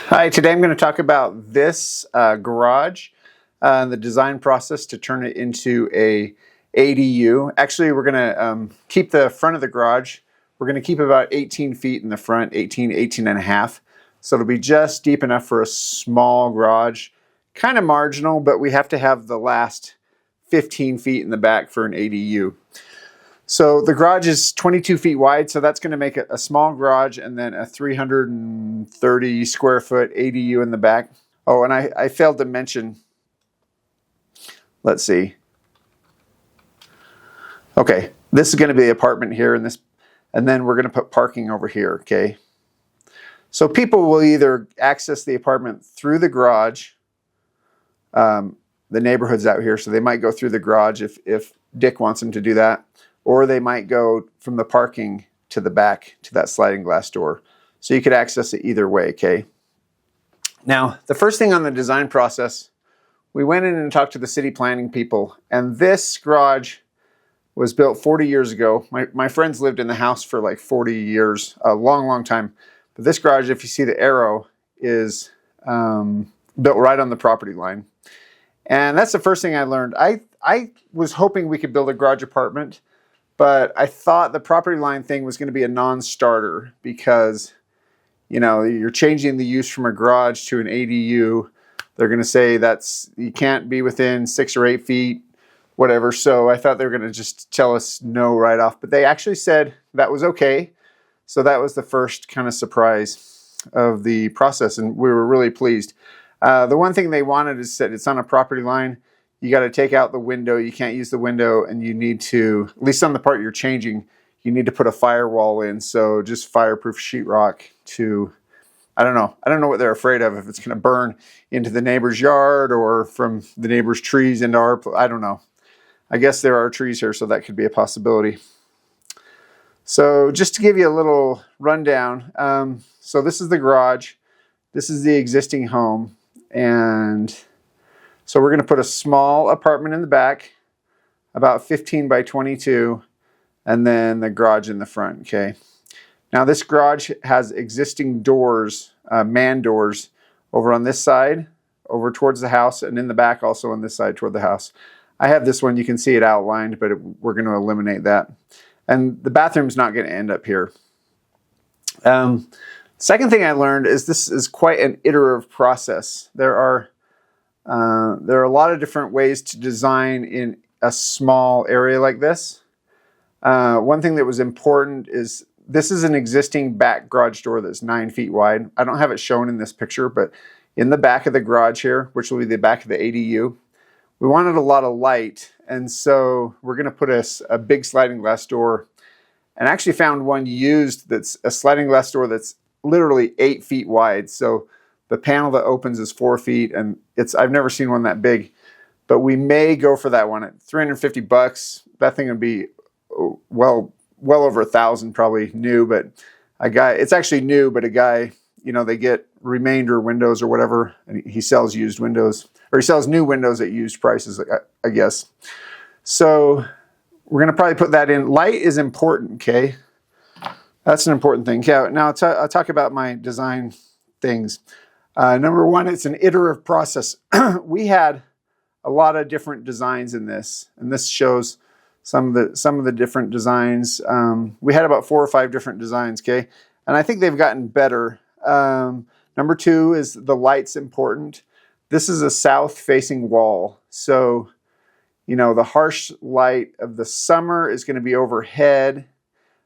Hi, today I'm going to talk about this garage, the design process to turn it into a ADU. Actually, we're going to keep the front of the garage. We're going to keep about 18 feet in the front, 18 and a half. So it'll be just deep enough for a small garage, kind of marginal, but we have to have the last 15 feet in the back for an ADU. So the garage is 22 feet wide, so that's going to make it a small garage and then a 330 square foot ADU in the back. Oh, and I failed to mention, let's see. Okay, this is going to be the apartment here, and then we're going to put parking over here, okay? So people will either access the apartment through the garage. The neighborhood's out here, so they might go through the garage if Dick wants them to do that. Or they might go from the parking to the back to that sliding glass door. So you could access it either way, okay? Now, the first thing on the design process, we went in and talked to the city planning people, and this garage was built 40 years ago. My friends lived in the house for like 40 years, a long, long time. But this garage, if you see the arrow, is built right on the property line. And that's the first thing I learned. I was hoping we could build a garage apartment, but I thought the property line thing was going to be a non-starter because, you know, you're changing the use from a garage to an ADU. They're going to say you can't be within 6 or 8 feet, whatever. So I thought they were going to just tell us no right off, but they actually said that was okay. So that was the first kind of surprise of the process, and we were really pleased. The one thing they wanted is that it's on a property line. You got to take out the window. You can't use the window, and you need to, at least on the part you're changing, you need to put a firewall in. So just fireproof sheetrock to, I don't know what they're afraid of, if it's going to burn into the neighbor's yard or from the neighbor's trees into our, I don't know. I guess there are trees here, so that could be a possibility. So just to give you a little rundown, so this is the garage. This is the existing home, and so we're going to put a small apartment in the back, about 15 by 22, and then the garage in the front, okay? Now this garage has existing doors, man doors, over on this side, over towards the house, and in the back also on this side toward the house. I have this one, you can see it outlined, but we're going to eliminate that. And the bathroom's not going to end up here. Second thing I learned is this is quite an iterative process. There are a lot of different ways to design in a small area like this. One thing that was important is this is an existing back garage door that's 9 feet wide. I don't have it shown in this picture, but in the back of the garage here, which will be the back of the ADU, we wanted a lot of light, and so we're going to put a big sliding glass door, and I actually found one used that's a sliding glass door that's literally 8 feet wide. So the panel that opens is 4 feet, and I've never seen one that big, but we may go for that one at $350. That thing would be well over $1,000 probably new, but it's actually new, but a guy, you know, they get remainder windows or whatever, and he sells used windows, or he sells new windows at used prices, I guess. So we're going to probably put that in. Light is important, okay? That's an important thing. Okay, now I'll talk about my design things. Number one, it's an iterative process. We had a lot of different designs in this, and this shows some of the different designs. We had about 4 or 5 different designs, okay? And I think they've gotten better. Number two is the light's important. This is a south-facing wall, so you know the harsh light of the summer is going to be overhead,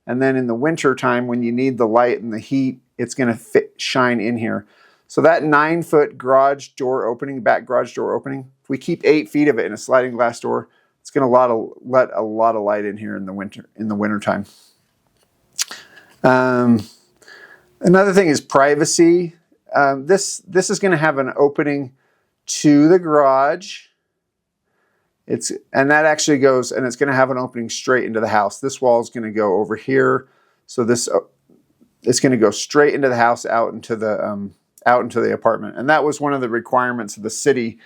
and then in the winter time when you need the light and the heat, it's going to shine in here. So that 9-foot garage door opening, back garage door opening, if we keep 8 feet of it in a sliding glass door, it's going to let a lot of light in here in the winter time. Another thing is privacy. This is going to have an opening to the garage. And that actually goes, and it's going to have an opening straight into the house. This wall is going to go over here, so it's going to go straight into the house, out into the apartment. And that was one of the requirements of the city,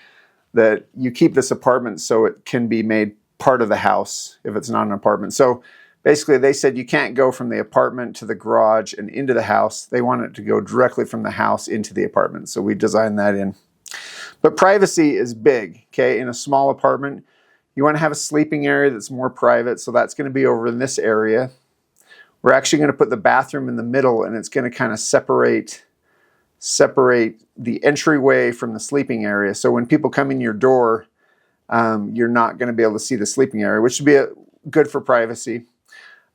that you keep this apartment so it can be made part of the house if it's not an apartment. So basically they said you can't go from the apartment to the garage and into the house. They want it to go directly from the house into the apartment. So we designed that in. But privacy is big, okay? In a small apartment, you want to have a sleeping area that's more private. So that's going to be over in this area. We're actually going to put the bathroom in the middle, and it's going to kind of separate the entryway from the sleeping area. So when people come in your door, you're not going to be able to see the sleeping area, which would be good for privacy.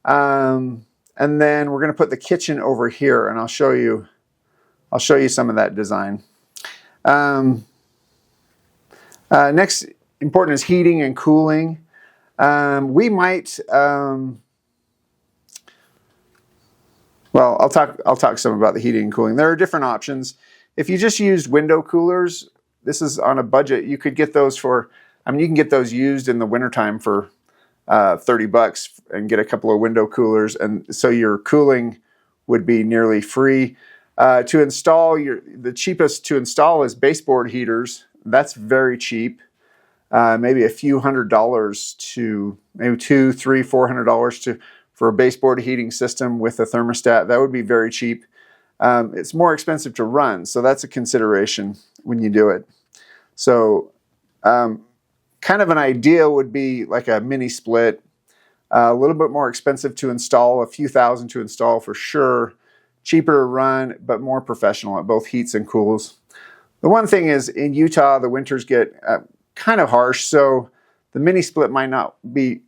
And then we're going to put the kitchen over here, and I'll show you some of that design. Next important is heating and cooling. We might, well, I'll talk some about the heating and cooling. There are different options. If you just used window coolers, this is on a budget. You could get those for, you can get those used in the wintertime for $30 and get a couple of window coolers, and so your cooling would be nearly free. To install, the cheapest to install is baseboard heaters. That's very cheap. Maybe a few $100s to maybe $200, $300, $400 for a baseboard heating system with a thermostat. That would be very cheap. It's more expensive to run, so that's a consideration when you do it. So kind of an idea would be like a mini split, a little bit more expensive to install, a few thousand to install for sure, cheaper to run, but more professional at both heats and cools. The one thing is in Utah, the winters get kind of harsh, so the mini split might not be,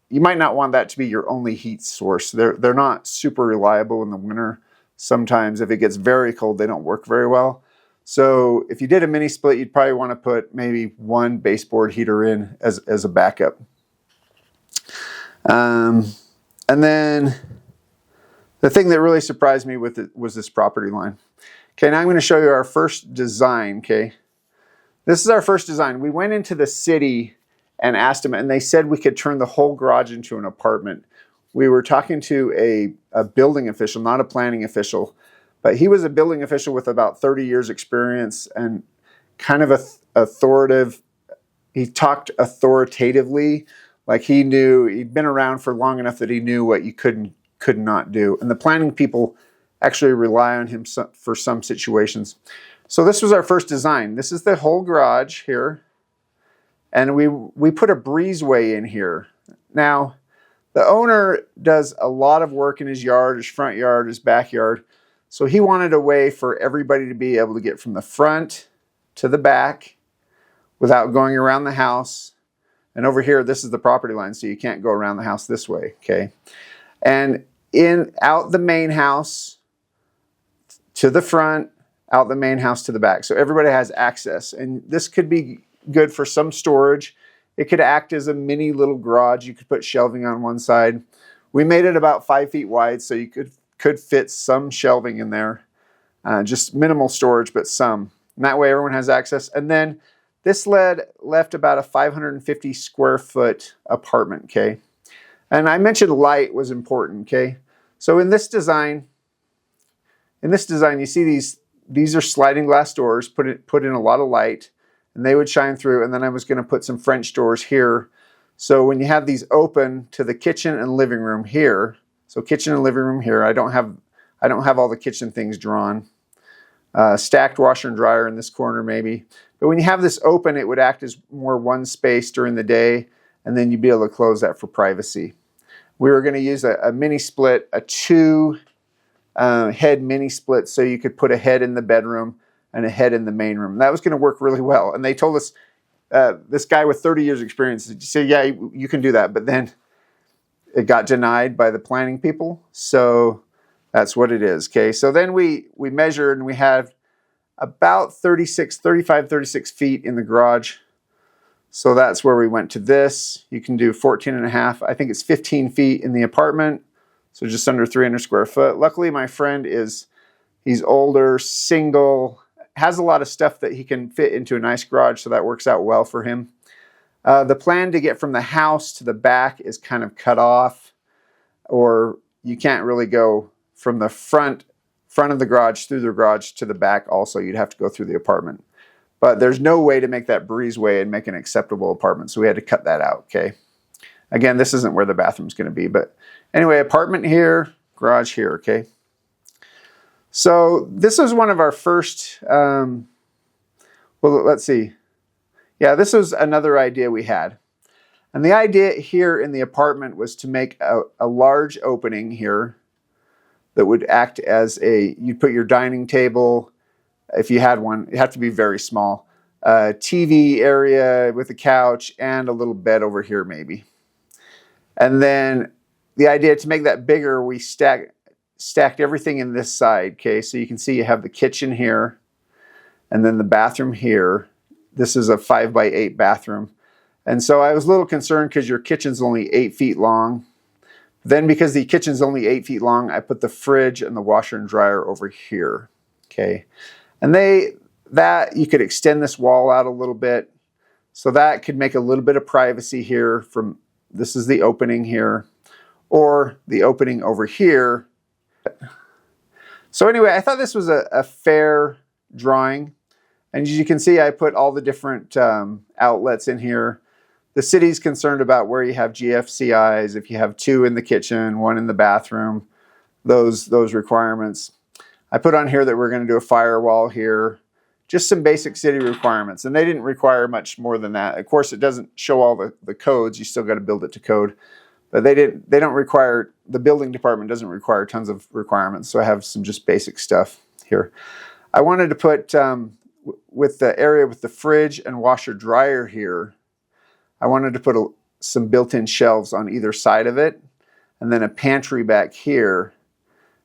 you might not want that to be your only heat source. They're not super reliable in the winter. Sometimes if it gets very cold, they don't work very well. So if you did a mini split, you'd probably want to put maybe one baseboard heater in as a backup. And then the thing that really surprised me with it was this property line. Okay, now I'm going to show you our first design, okay? This is our first design. We went into the city and asked them, and they said we could turn the whole garage into an apartment. We were talking to a building official, not a planning official, but he was a building official with about 30 years experience and kind of authoritative. He talked authoritatively, like he knew, he'd been around for long enough that he knew what you could not do. And the planning people actually rely on him for some situations. So this was our first design. This is the whole garage here. And we put a breezeway in here. Now, the owner does a lot of work in his yard, his front yard, his backyard. So he wanted a way for everybody to be able to get from the front to the back without going around the house. And over here, this is the property line, so you can't go around the house this way, okay? And out the main house to the front, out the main house to the back. So everybody has access. And this could be good for some storage. It could act as a mini little garage. You could put shelving on one side. We made it about 5 feet wide, so you could fit some shelving in there. Just minimal storage, but some. And that way everyone has access. And then this left about a 550 square foot apartment, okay? And I mentioned light was important, okay? So in this design, you see these are sliding glass doors, put in a lot of light, and they would shine through. And then I was going to put some French doors here. So when you have these open to the kitchen and living room here, so kitchen and living room here, I don't have all the kitchen things drawn. Stacked washer and dryer in this corner maybe. But when you have this open, it would act as more one space during the day, and then you'd be able to close that for privacy. We were going to use a mini split, a 2 head mini split, so you could put a head in the bedroom and a head in the main room. That was going to work really well. And they told us, this guy with 30 years experience said, yeah, you can do that. But then it got denied by the planning people. So that's what it is. Okay. So then we measured, and we had about 35, 36 feet in the garage. So that's where we went to this. You can do 14 and a half. I think it's 15 feet in the apartment. So just under 300 square foot. Luckily, my friend he's older, single, has a lot of stuff that he can fit into a nice garage, so that works out well for him. The plan to get from the house to the back is kind of cut off, or you can't really go from the front of the garage through the garage to the back also. You'd have to go through the apartment. But there's no way to make that breezeway and make an acceptable apartment, so we had to cut that out, okay? Again, this isn't where the bathroom's going to be, but Anyway, apartment here, garage here, okay? So this was one of our first, well, let's see. Yeah, this was another idea we had. And the idea here in the apartment was to make a large opening here that would act as you'd put your dining table, if you had one, it'd have to be very small, TV area with a couch and a little bed over here maybe. And then the idea to make that bigger, we stacked everything in this side, okay? So you can see you have the kitchen here and then the bathroom here. This is a 5x8 bathroom. And so I was a little concerned because your kitchen's only 8 feet long. Then because the kitchen's only 8 feet long, I put the fridge and the washer and dryer over here, okay? And that you could extend this wall out a little bit. So that could make a little bit of privacy here from, this is the opening here, or the opening over here. So anyway, I thought this was a fair drawing. And as you can see, I put all the different outlets in here. The city's concerned about where you have GFCIs, if you have 2 in the kitchen, 1 in the bathroom, those requirements. I put on here that we're going to do a firewall here, just some basic city requirements. And they didn't require much more than that. Of course, it doesn't show all the codes. You still got to build it to code. But they don't require, the building department doesn't require tons of requirements. So I have some just basic stuff here. I wanted to put, with the area with the fridge and washer dryer here, I wanted to put some built-in shelves on either side of it, and then a pantry back here.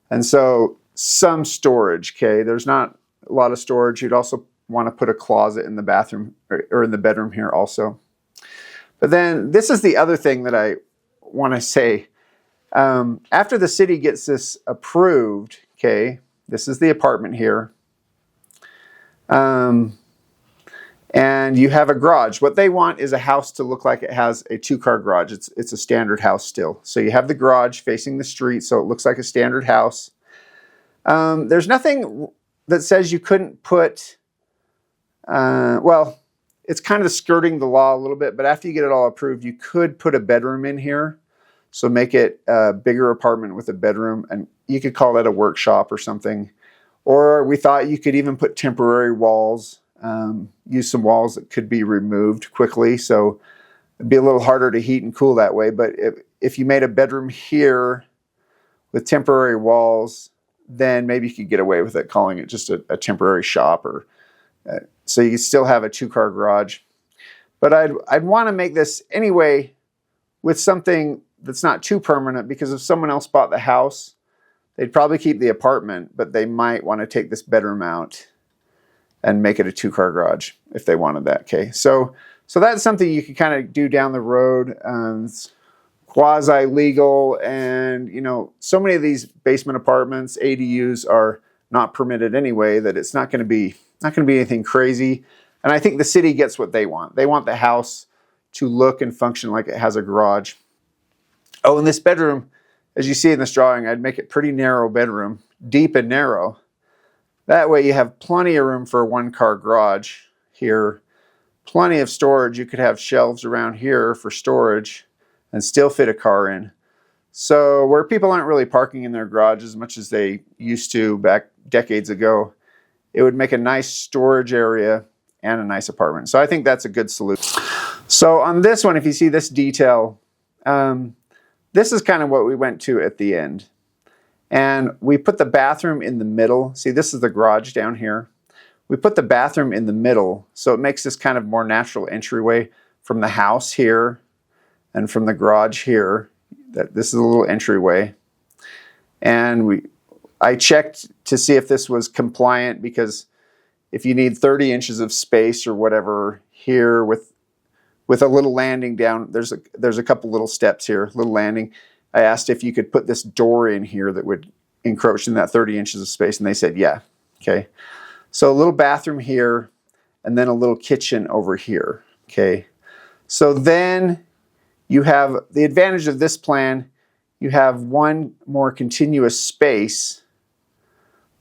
And so some storage, okay? There's not a lot of storage. You'd also want to put a closet in the bathroom or in the bedroom here also. But then this is the other thing that I want to say. After the city gets this approved, okay, this is the apartment here. And you have a garage. What they want is a house to look like it has a 2-car garage. It's a standard house still. So you have the garage facing the street, so it looks like a standard house. There's nothing that says you couldn't put, well, it's kind of skirting the law a little bit, but after you get it all approved, you could put a bedroom in here. So make it a bigger apartment with a bedroom, and you could call that a workshop or something. Or we thought you could even put temporary walls, use some walls that could be removed quickly. So it'd be a little harder to heat and cool that way. But if you made a bedroom here with temporary walls, then maybe you could get away with it, calling it just a temporary shop. Or so you still have a 2-car garage. But I'd want to make this anyway with something that's not too permanent, because if someone else bought the house, they'd probably keep the apartment, but they might want to take this bedroom out and make it a 2-car garage if they wanted that, okay? So that's something you could kind of do down the road. It's quasi-legal, and you know, so many of these basement apartments, ADUs, are not permitted anyway, that it's not going to be anything crazy. And I think the city gets what they want. They want the house to look and function like it has a garage. Oh, and this bedroom, as you see in this drawing, I'd make it pretty narrow bedroom, deep and narrow. That way you have plenty of room for a 1-car garage here, plenty of storage. You could have shelves around here for storage and still fit a car in. So where people aren't really parking in their garage as much as they used to back decades ago, it would make a nice storage area and a nice apartment. So I think that's a good solution. So on this one, if you see this detail, this is kind of what we went to at the end. And we put the bathroom in the middle. See, this is the garage down here. We put the bathroom in the middle, so it makes this kind of more natural entryway from the house here and from the garage here. This is a little entryway. And I checked to see if this was compliant, because if you need 30 inches of space or whatever here with a little landing down, there's a couple little steps here, little landing. I asked if you could put this door in here that would encroach in that 30 inches of space, and they said, yeah, okay. So a little bathroom here, and then a little kitchen over here, okay. So then you have the advantage of this plan. You have one more continuous space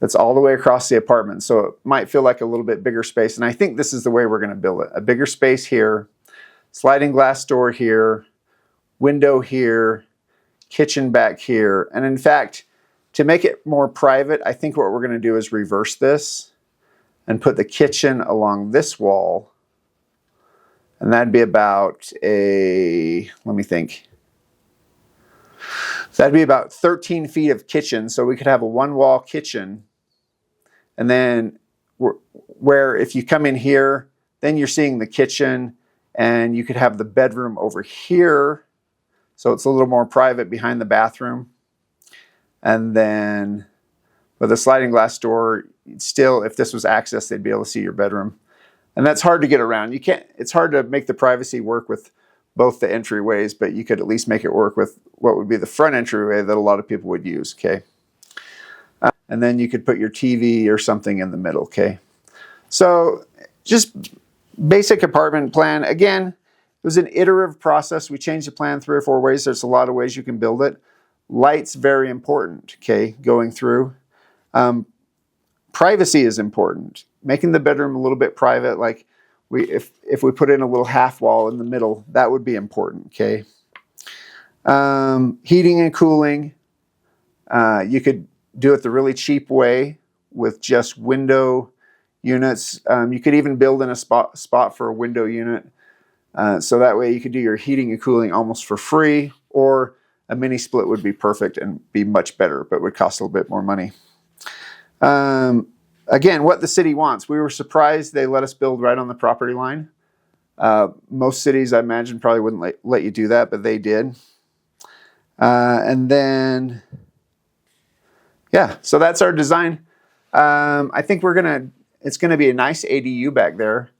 that's all the way across the apartment. So it might feel like a little bit bigger space, and I think this is the way we're going to build it. A bigger space here, sliding glass door here, window here. kitchen back here. And in fact, to make it more private, I think what we're going to do is reverse this and put the kitchen along this wall. And that'd be about let me think. That'd be about 13 feet of kitchen. So we could have a one-wall kitchen. And then where if you come in here, then you're seeing the kitchen, and you could have the bedroom over here. So it's a little more private behind the bathroom. And then with a sliding glass door, still, if this was accessed, they'd be able to see your bedroom. And that's hard to get around. It's hard to make the privacy work with both the entryways, but you could at least make it work with what would be the front entryway that a lot of people would use, okay? And then you could put your TV or something in the middle, okay? So just basic apartment plan. Again, it was an iterative process. We changed the plan 3 or 4 ways. There's a lot of ways you can build it. Light's very important, okay, going through. Privacy is important. Making the bedroom a little bit private, like if we put in a little half wall in the middle, that would be important, okay? Heating and cooling. You could do it the really cheap way with just window units. You could even build in a spot for a window unit. So that way you could do your heating and cooling almost for free, or a mini split would be perfect and be much better, but would cost a little bit more money. Again, what the city wants. We were surprised they let us build right on the property line. Most cities, I imagine, probably wouldn't let you do that, but they did. And then, yeah, so that's our design. I think it's gonna be a nice ADU back there.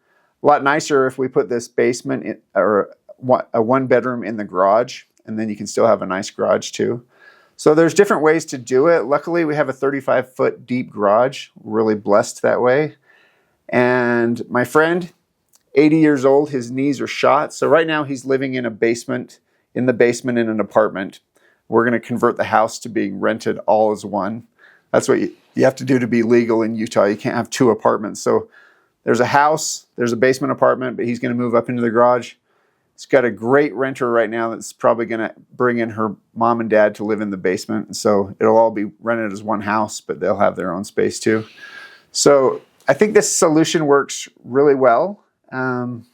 A lot nicer if we put this basement or a 1-bedroom in the garage, and then you can still have a nice garage too. So there's different ways to do it. Luckily, we have a 35-foot deep garage. We're really blessed that way. And my friend, 80 years old, his knees are shot. So right now he's living in the basement in an apartment. We're going to convert the house to being rented all as one. That's what you have to do to be legal in Utah. You can't have 2 apartments. So there's a house, there's a basement apartment, but he's going to move up into the garage. He's got a great renter right now that's probably going to bring in her mom and dad to live in the basement. So it'll all be rented as one house, but they'll have their own space too. So I think this solution works really well. And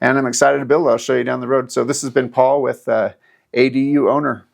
I'm excited to build it. I'll show you down the road. So this has been Paul with ADU Owner.